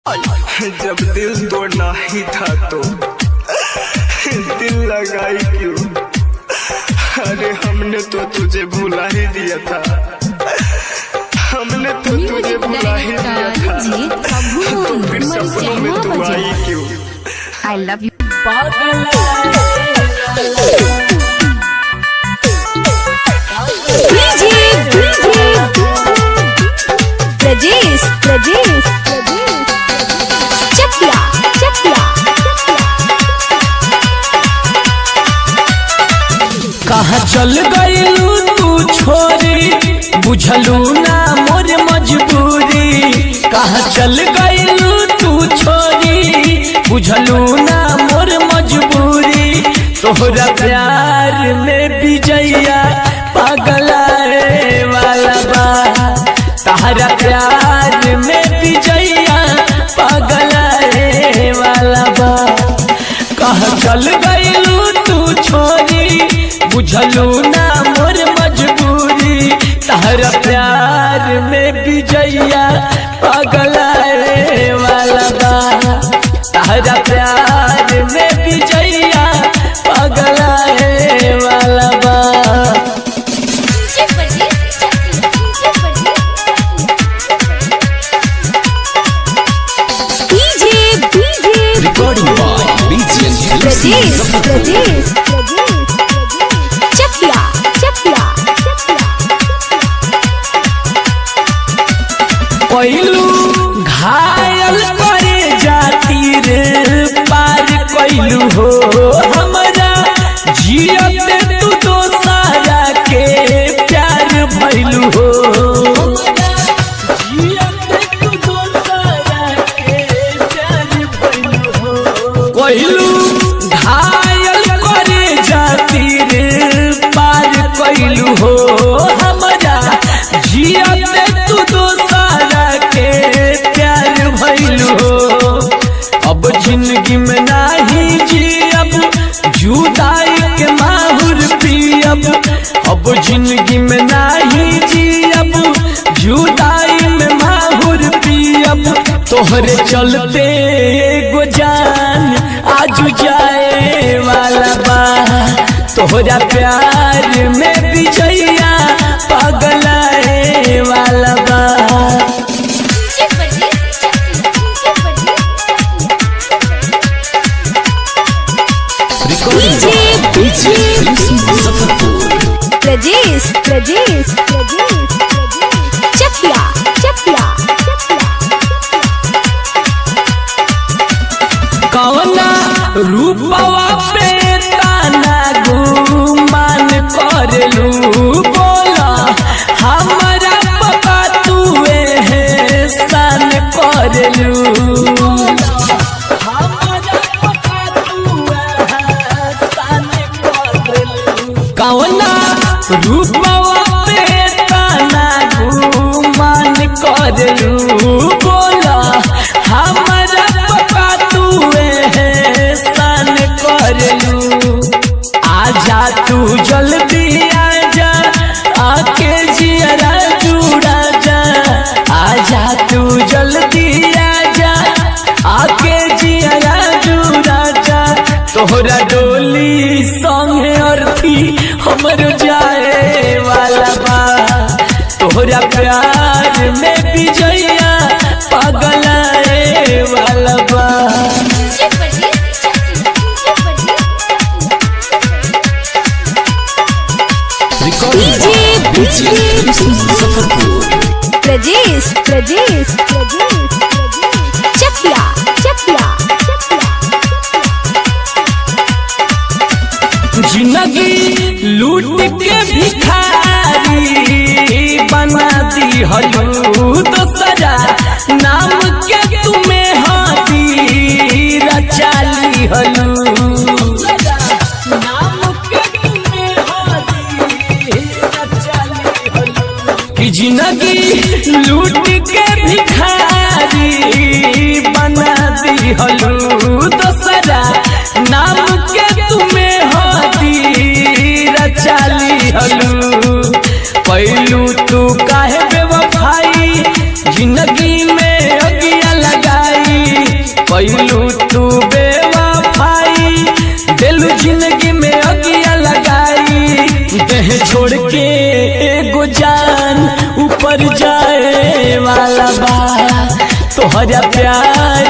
जब दिल तोड़ना ही था तो दिल लगाई क्यों? अरे हमने तो तुझे भुला ही दिया था, हमने तो तुझे भुला ही दिया था, तो फिर सपनों में तू आई क्यों? I love you. Rajesh, Chakya. कहाँ चल गईलू तू छोरी, बुझलू ना मोर मजबूरी। कहाँ चल गईलू तू छोरी, बुझलू ना मोर मजबूरी। तोहरा प्यार में विजया पगलाए वाला बा, तहरा प्यार में विजया पगलाए वाला बा। कहाँ चल गईलू तू छोरी, बुझलू ना मोर मजबूरी। तहरा प्यार में विजया पगलाए वाला बा, तहरा प्यार में विजया पगलाए वाला बा। Recording by Rajesh, Chakya. कोइलू घायल करे जाती रे पार कोइलू हो, हमारा जियत तू दोसारा के प्यार भइलू हो। कोइलू घायल करे जाती रे पार कोइलू हो, हमारा जियत तू दोसारा के प्यार भइलू हो। अब जिंदगी में नाही जियब, जुदाई के माहुर पियब। अब जिंदगी में नाही जियब, जुदाई में माहुर पियब। तोहरे चलते एगो जान आज जाए वाला बा, तोहरा प्यार में विजया पगलाए वाला बा। Rajesh, Chakya. कौना रूपवा पे ताना गुमान करलू, बोला हमारा पपा तुए है सान करलू। कौना रूपवा पे ताना गुमान करलू, बोला हमारा पपा तुए है सान करलू। आजा तू जल्दी आजा, आके जियरा जुड़ा जा। आजा तू जल्दी आजा, आके जियरा जुड़ा जा। तोहरा डोली संगे अर्थी हमर जाए वाला बा, तोहरा प्यार में विजया पगलाए वाला बा। Rajesh, Chakya. जिंदगी लूट के भिखारी बना दी हलू, दोसरा नाम के तुम्हें हाथी रचाली हलू। कि जिंदगी लूट के भिखारी बना दी हलू, दोसरा नाम के तुम्हें हाथी रचाली हलू। पहलू तू काहे बेवफाई, जिंदगी में अगिया लगाई। कैलू तू बेवफाई, दिलू जिंदगी में अगिया लगाई। देह छोड़ के एगो जान ऊपर जाए वाला बा, तोहरा प्यार